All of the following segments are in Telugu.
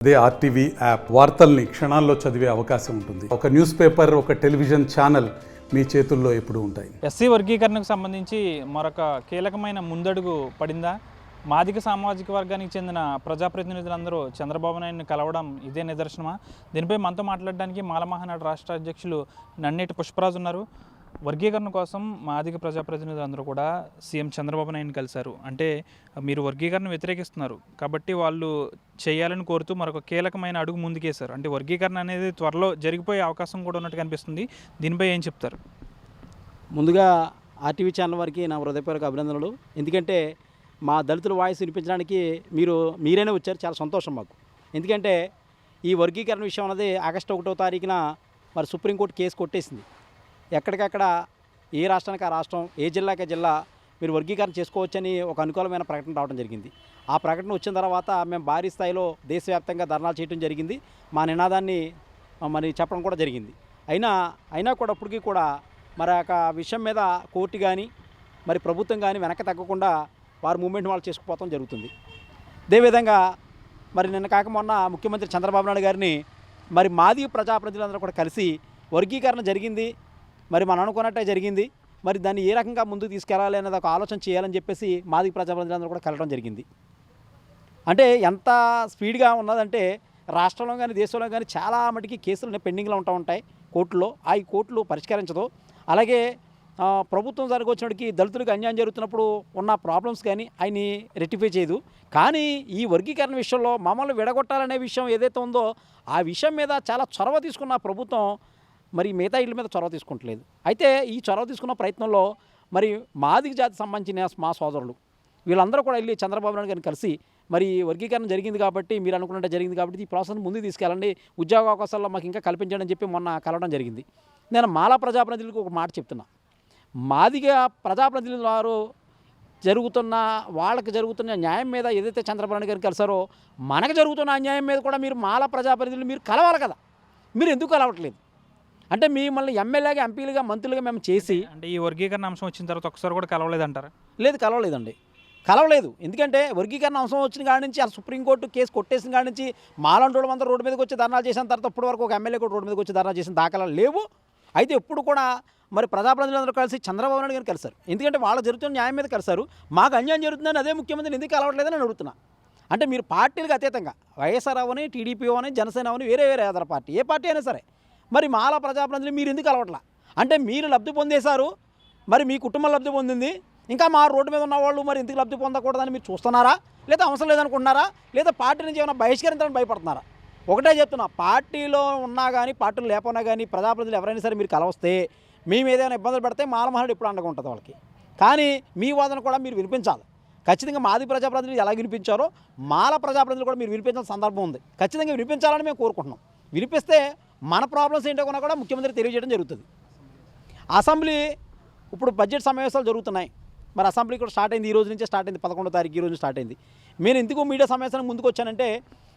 అదే ఆర్టీవీ యాప్ వార్తల్ని క్షణాల్లో చదివే అవకాశం ఉంటుంది. ఒక న్యూస్ పేపర్, ఒక టెలివిజన్ ఛానల్ మీ చేతుల్లో ఎప్పుడూ ఉంటాయి. ఎస్సీ వర్గీకరణకు సంబంధించి మరొక కీలకమైన ముందడుగు పడిందా? మాదిగ సామాజిక వర్గానికి చెందిన ప్రజాప్రతినిధులందరూ చంద్రబాబు నాయుడిని కలవడం ఇదే నిదర్శనమా? దీనిపై మనతో మాట్లాడడానికి మాల మహానాడు రాష్ట్ర అధ్యక్షులు నన్నేటి పుష్పరాజు ఉన్నారు. వర్గీకరణ కోసం మాదిగ ప్రజాప్రతినిధులందరూ కూడా సీఎం చంద్రబాబు నాయుడిని కలిశారు. అంటే మీరు వర్గీకరణ వ్యతిరేకిస్తున్నారు కాబట్టి వాళ్ళు చేయాలని కోరుతూ మరొక కీలకమైన అడుగు ముందుకేశారు. అంటే వర్గీకరణ అనేది త్వరలో జరిగిపోయే అవకాశం కూడా ఉన్నట్టు కనిపిస్తుంది. దీనిపై ఏం చెప్తారు? ముందుగా ఆర్టీవీ ఛానల్ వారికి నా హృదయపూర్వక అభినందనలు. ఎందుకంటే మా దళితుల వాయిస్ వినిపించడానికి మీరైనా వచ్చారు, చాలా సంతోషం మాకు. ఎందుకంటే ఈ వర్గీకరణ విషయం అన్నది ఆగస్టు 1వ తారీఖున మరి సుప్రీంకోర్టు కేసు కొట్టేసింది. ఎక్కడికక్కడ ఏ రాష్ట్రానికి ఆ రాష్ట్రం, ఏ జిల్లాకి జిల్లా మీరు వర్గీకరణ చేసుకోవచ్చని ఒక అనుకూలమైన ప్రకటన రావడం జరిగింది. ఆ ప్రకటన వచ్చిన తర్వాత మేము భారీ స్థాయిలో దేశవ్యాప్తంగా ధర్నాలు చేయడం జరిగింది. మా నినాదాన్ని మరి చెప్పడం కూడా జరిగింది. అయినా కూడా ఇప్పటికీ కూడా మరి ఒక విషయం మీద కోర్టు కానీ మరి ప్రభుత్వం కానీ వెనక్కి తగ్గకుండా వారి మూమెంట్ వాళ్ళు చేసుకుపోవడం జరుగుతుంది. అదేవిధంగా మరి నిన్న కాక మొన్న ముఖ్యమంత్రి చంద్రబాబు నాయుడు గారిని మరి మాదిగ ప్రజాప్రతినిధులందరూ కూడా కలిసి వర్గీకరణ జరిగింది, మరి మనం అనుకున్నట్టే జరిగింది, మరి దాన్ని ఏ రకంగా ముందుకు తీసుకెళ్లాలి అనేది ఒక ఆలోచన చేయాలని చెప్పేసి మాదిగ ప్రజాప్రతినిధులందరూ కూడా కలవడం జరిగింది. అంటే ఎంత స్పీడ్గా ఉన్నదంటే రాష్ట్రంలో కానీ దేశంలో కానీ చాలా మటుకి కేసులు పెండింగ్లో ఉంటాయి కోర్టులో. ఆ ఈ కోర్టులు పరిష్కరించదు. అలాగే ప్రభుత్వం జరిగొచ్చినడికి దళితులకు అన్యాయం జరుగుతున్నప్పుడు ఉన్న ప్రాబ్లమ్స్ కానీ ఆయన్ని రెక్టిఫై చేయదు. కానీ ఈ వర్గీకరణ విషయంలో మమ్మల్ని విడగొట్టాలనే విషయం ఏదైతే ఉందో ఆ విషయం మీద చాలా చొరవ తీసుకున్న ప్రభుత్వం మరి మిగతా ఇళ్ళ మీద చొరవ తీసుకుంటలేదు. అయితే ఈ చొరవ తీసుకున్న ప్రయత్నంలో మరి మాదిగ జాతికి సంబంధించిన మా సోదరులు వీళ్ళందరూ కూడా వెళ్ళి చంద్రబాబు నాయుడు గారిని కలిసి మరి వర్గీకరణ జరిగింది కాబట్టి, మీరు అనుకున్నట్టే జరిగింది కాబట్టి ఈ ప్రాసెస్ ముందుకు తీసుకెళ్ళండి, ఉద్యోగ అవకాశాల్లో మాకు ఇంకా కల్పించండి అని చెప్పి మొన్న కలవడం జరిగింది. నేను మాలా ప్రజాప్రతినిధులకు ఒక మాట చెప్తున్నా. మాదిగ ప్రజాప్రతినిధులు వారు వాళ్ళకి జరుగుతున్న న్యాయం మీద ఏదైతే చంద్రబాబు నాయుడు గారిని కలిసారో మనకు జరుగుతున్న అన్యాయం మీద కూడా మీరు మాలా ప్రజాప్రతినిధులు మీరు కలవాలి కదా. మీరు ఎందుకు కలవట్లేదు? అంటే మిమ్మల్ని ఎమ్మెల్యేగా, ఎంపీలుగా, మంత్రులుగా మేము చేసి అంటే ఈ వర్గీకరణ అంశం వచ్చిన తర్వాత ఒకసారి కూడా కలవలేదంటారా? లేదు, కలవలేదు. ఎందుకంటే వర్గీకరణ అంశం వచ్చిన కాడి నుంచి ఆ సుప్రీంకోర్టు కేసు కొట్టేసిన కాడి నుంచి మాలంటోడు అందరూ రోడ్డు మీదకి వచ్చి ధర్నా చేసిన తర్వాత ఇప్పటి వరకు ఒక ఎమ్మెల్యే కూడా రోడ్డు మీదకి వచ్చి ధర్నా చేసిన దాఖలాలు లేవు. అయితే ఎప్పుడు కూడా మరి ప్రజాప్రతినిధులందరూ కలిసి చంద్రబాబు నాయుడు గారిని కలిశారు. ఎందుకంటే వాళ్ళు జరుగుతున్న న్యాయం మీద కలిశారు. మాకు అన్యాయం జరుగుతుందని అదే ముఖ్యమంత్రిని ఎందుకు కలవట్లేదని నేను అడుగుతున్నా. అంటే మీరు పార్టీలకు అతీతంగా వైఎస్ఆర్ అవని, టీడీపీ అవని, జనసేన అవని, వేరే అదర్ పార్టీ ఏ పార్టీ అయినా సరే మరి మాలా ప్రజాప్రతినిధులు మీరు ఎందుకు కలవట్లా? అంటే మీరు లబ్ధి పొందేశారు, మరి మీ కుటుంబం లబ్ధి పొందింది, ఇంకా మా రోడ్డు మీద ఉన్న వాళ్ళు మరి ఎందుకు లబ్ధి పొందకూడదని మీరు చూస్తున్నారా? లేదా అవసరం లేదనుకుంటున్నారా? లేదా పార్టీ నుంచి ఏమైనా బహిష్కరించాలని భయపడుతున్నారా? ఒకటే చెప్తున్నా, పార్టీలో ఉన్నా కానీ పార్టీలు లేకపోయినా కానీ ప్రజాప్రతినిధులు ఎవరైనా సరే మీరు కలవస్తే మేము ఏదైనా ఇబ్బందులు పడితే మాలమహానుడు ఎప్పుడు అండగా ఉంటుంది వాళ్ళకి. కానీ మీ వాదన కూడా మీరు వినిపించాలి. ఖచ్చితంగా మాది ప్రజాప్రతినిధులు ఎలా వినిపించారో మాల ప్రజాప్రతినిధులు కూడా మీరు వినిపించాల్సిన సందర్భం ఉంది. ఖచ్చితంగా వినిపించాలని మేము కోరుకుంటున్నాం. వినిపిస్తే మన ప్రాబ్లమ్స్ ఏంటో కూడా ముఖ్యమంత్రి తెలియజేయడం జరుగుతుంది. అసెంబ్లీ ఇప్పుడు బడ్జెట్ సమావేశాలు జరుగుతున్నాయి. మరి అసెంబ్లీ కూడా స్టార్ట్ అయింది, ఈ రోజు నుంచే స్టార్ట్ అయింది, 11వ తారీఖు ఈ రోజు స్టార్ట్ అయింది. నేను ఎందుకు మీడియా సమావేశానికి ముందుకు వచ్చానంటే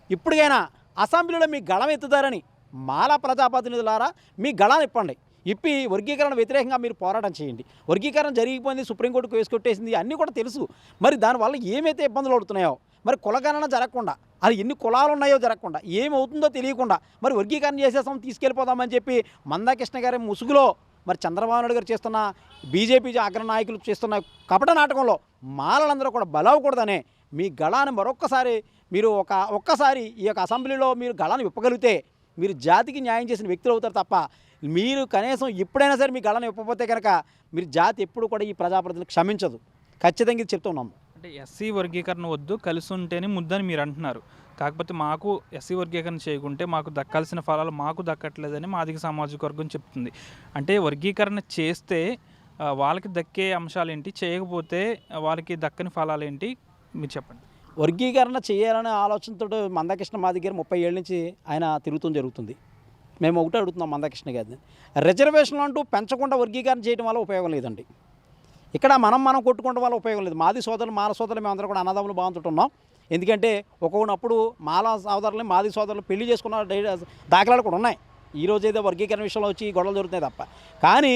ఇప్పటికైనా అసెంబ్లీలో మీ గళం ఎత్తుతారని మాల ప్రజాప్రతినిధులారా మీ గళాన్ని ఇప్పి వర్గీకరణ వ్యతిరేకంగా మీరు పోరాటం చేయండి. వర్గీకరణ జరిగిపోయింది, సుప్రీంకోర్టుకు వేసుకొట్టేసింది, అన్నీ కూడా తెలుసు. మరి దానివల్ల ఏమైతే ఇబ్బందులు అవుతున్నాయో, మరి కులగణన జరగకుండా, అది ఎన్ని కులాలు ఉన్నాయో జరగకుండా, ఏమవుతుందో తెలియకుండా మరి వర్గీకరణ చేసేసాం తీసుకెళ్ళిపోదామని చెప్పి మందాకృష్ణ గారి ముసుగులో మరి చంద్రబాబు నాయుడు గారు చేస్తున్న, బీజేపీ అగ్రనాయకులు చేస్తున్న కపట నాటకంలో మాలలందరూ కూడా బలవకూడదనే మీ గళాన్ని మరొక్కసారి మీరు ఒక్కసారి ఈ యొక్క అసెంబ్లీలో మీరు గళాన్ని విప్పగలిగితే మీరు జాతికి న్యాయం చేసిన వ్యక్తులు అవుతారు తప్ప మీరు కనీసం ఎప్పుడైనా సరే మీ గళాన్ని విప్పకపోతే కనుక మీరు జాతి ఎప్పుడు కూడా ఈ ప్రజాప్రతినిధులు క్షమించదు. ఖచ్చితంగా ఇది చెప్తున్నాం. అంటే ఎస్సీ వర్గీకరణ వద్దు, కలిసి ఉంటేనే ముద్దని మీరు అంటున్నారు. కాకపోతే మాకు ఎస్సీ వర్గీకరణ చేయకుంటే మాకు దక్కాల్సిన ఫలాలు మాకు దక్కట్లేదని మాదిగ సామాజిక వర్గం చెప్తుంది. అంటే వర్గీకరణ చేస్తే వాళ్ళకి దక్కే అంశాలు ఏంటి, చేయకపోతే వాళ్ళకి దక్కని ఫలాలు ఏంటి మీరు చెప్పండి. వర్గీకరణ చేయాలనే ఆలోచనతో మందాకృష్ణ మా దగ్గర 30 ఏళ్ళ నుంచి ఆయన తిరుగుతూ జరుగుతుంది. మేము ఒకటే అడుగుతున్నాం మందాకృష్ణ గారిని, రిజర్వేషన్లు అంటూ పెంచకుండా వర్గీకరణ చేయడం వల్ల ఉపయోగం లేదండి. ఇక్కడ మనం కొట్టుకోవడం వల్ల ఉపయోగం లేదు. మాల సోదరులు మేమందరం కూడా అన్నదమ్ములు బాగుంటున్నాం. ఎందుకంటే ఒక్కొక్కప్పుడు మాల సోదరులు, మాది సోదరులు పెళ్లి చేసుకున్న దాఖలాలు కూడా ఉన్నాయి. ఈరోజు ఏదో వర్గీకరణ విషయంలో వచ్చి గొడవలు జరుగుతున్నాయి తప్ప. కానీ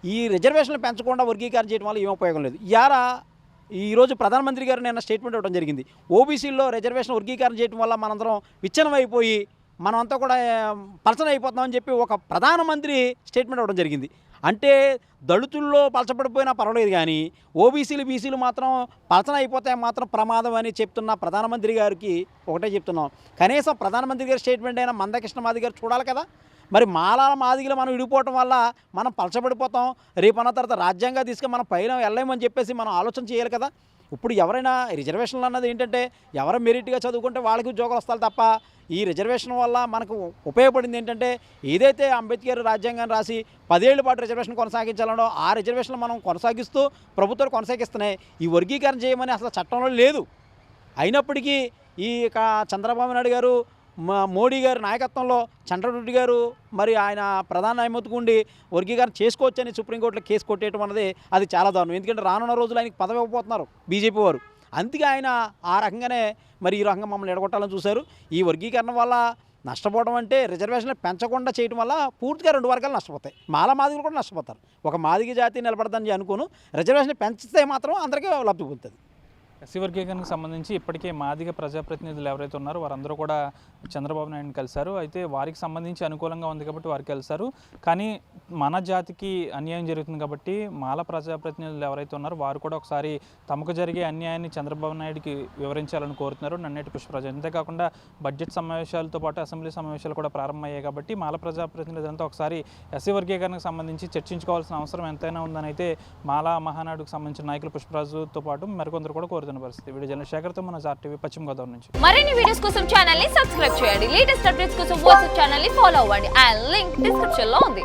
ఈ రిజర్వేషన్లు పెంచకుండా వర్గీకరణ చేయడం వల్ల ఏం ఉపయోగం లేదు. ఇయాల ఈరోజు ప్రధానమంత్రి గారు నిన్న స్టేట్మెంట్ ఇవ్వడం జరిగింది. ఓబీసీల్లో రిజర్వేషన్ వర్గీకరణ చేయడం వల్ల మనందరం విచ్ఛిన్నమైపోయి మనమంతా కూడా పలచన అయిపోతున్నామని చెప్పి ఒక ప్రధానమంత్రి స్టేట్మెంట్ ఇవ్వడం జరిగింది. అంటే దళితుల్లో పలచబడిపోయినా పర్వాలేదు కానీ ఓబీసీలు బీసీలు మాత్రం పలచన అయిపోతే మాత్రం ప్రమాదం అని చెప్తున్న ప్రధానమంత్రి గారికి ఒకటే చెప్తున్నాం, కనీసం ప్రధానమంత్రి గారి స్టేట్మెంట్ అయినా మందకృష్ణ మాదిగ గారు చూడాలి కదా. మరి మాలాల మాదిగలు మనం విడిపోవటం వల్ల మనం పలచబడిపోతాం, రేపన్న తర్వాత రాజ్యాంగం తీసుకొని మనం పైన వెళ్ళలేమని చెప్పేసి మనం ఆలోచన చేయాలి కదా. ఇప్పుడు ఎవరైనా రిజర్వేషన్లు అన్నది ఏంటంటే ఎవరు మెరిట్గా చదువుకుంటే వాళ్ళకి ఉద్యోగాలు వస్తారు తప్ప ఈ రిజర్వేషన్ వల్ల మనకు ఉపయోగపడింది ఏంటంటే ఏదైతే అంబేద్కర్ రాజ్యాంగాన్ని రాసి 10 ఏళ్ల పాటు రిజర్వేషన్ కొనసాగించాలనో ఆ రిజర్వేషన్లు మనం కొనసాగిస్తూ ప్రభుత్వాలు కొనసాగిస్తున్నాయి. ఈ వర్గీకరణ చేయమని అసలు చట్టంలో లేదు. అయినప్పటికీ ఈ చంద్రబాబు నాయుడు గారు మోడీ గారి నాయకత్వంలో చంద్రరెడ్డి గారు మరి ఆయన ప్రధాన న్యాయమూర్తిగా ఉండి వర్గీకరణ చేసుకోవచ్చని సుప్రీంకోర్టులో కేసు కొట్టేయడం అన్నది అది చాలా దారుణం. ఎందుకంటే రానున్న రోజులు ఆయనకి పదవి ఇవ్వబోతున్నారు బీజేపీ వారు. అందుకే ఆయన ఆ రకంగానే మరి ఈ రకంగా మమ్మల్ని ఎడగొట్టాలని చూశారు. ఈ వర్గీకరణ వల్ల నష్టపోవడం అంటే రిజర్వేషన్లు పెంచకుండా చేయడం వల్ల పూర్తిగా 2 వర్గాలు నష్టపోతాయి. మాదిగలు కూడా నష్టపోతారు. ఒక మాదిగ జాతి నిలబడదని అనుకోను, రిజర్వేషన్ పెంచితే మాత్రం అందరికీ లబ్ధి పొందుతుంది. ఎస్సీ వర్గీకరణకు సంబంధించి ఇప్పటికే మాదిగ ప్రజాప్రతినిధులు ఎవరైతే ఉన్నారో వారందరూ కూడా చంద్రబాబు నాయుడుని కలిశారు. అయితే వారికి సంబంధించి అనుకూలంగా ఉంది కాబట్టి వారికి కలిశారు. కానీ మన జాతికి అన్యాయం జరుగుతుంది కాబట్టి మాల ప్రజాప్రతినిధులు ఎవరైతే ఉన్నారో వారు కూడా ఒకసారి తమకు జరిగే అన్యాయాన్ని చంద్రబాబు నాయుడుకి వివరించాలని కోరుతున్నారు. నన్నేటి పుష్పరాజు. అంతేకాకుండా బడ్జెట్ సమావేశాలతో పాటు అసెంబ్లీ సమావేశాలు కూడా ప్రారంభమయ్యాయి కాబట్టి మాల ప్రజాప్రతినిధులంతా ఒకసారి ఎస్సీ వర్గీకరణకు సంబంధించి చర్చించుకోవాల్సిన అవసరం ఎంతైనా ఉందని అయితే మాలా మహానాడుకు సంబంధించిన నాయకులు పుష్పరాజుతో పాటు మరికొందరు కూడా కోరుతున్నారు. పరిస్థితి వీడియో జర్నలిస్ట్ శేఖర్తో మన ఆర్టీవీ పశ్చిమ గోదావరి నుంచి. మరిన్ని వీడియోస్ కోసం ఛానల్ ని సబ్స్క్రైబ్ చేయండి. లేటెస్ట్ అప్డేట్స్ కోసం వాట్సాప్ ఛానల్ ని ఫాలో అవ్వండి. ఆ లింక్ డిస్క్రిప్షన్ లో ఉంది.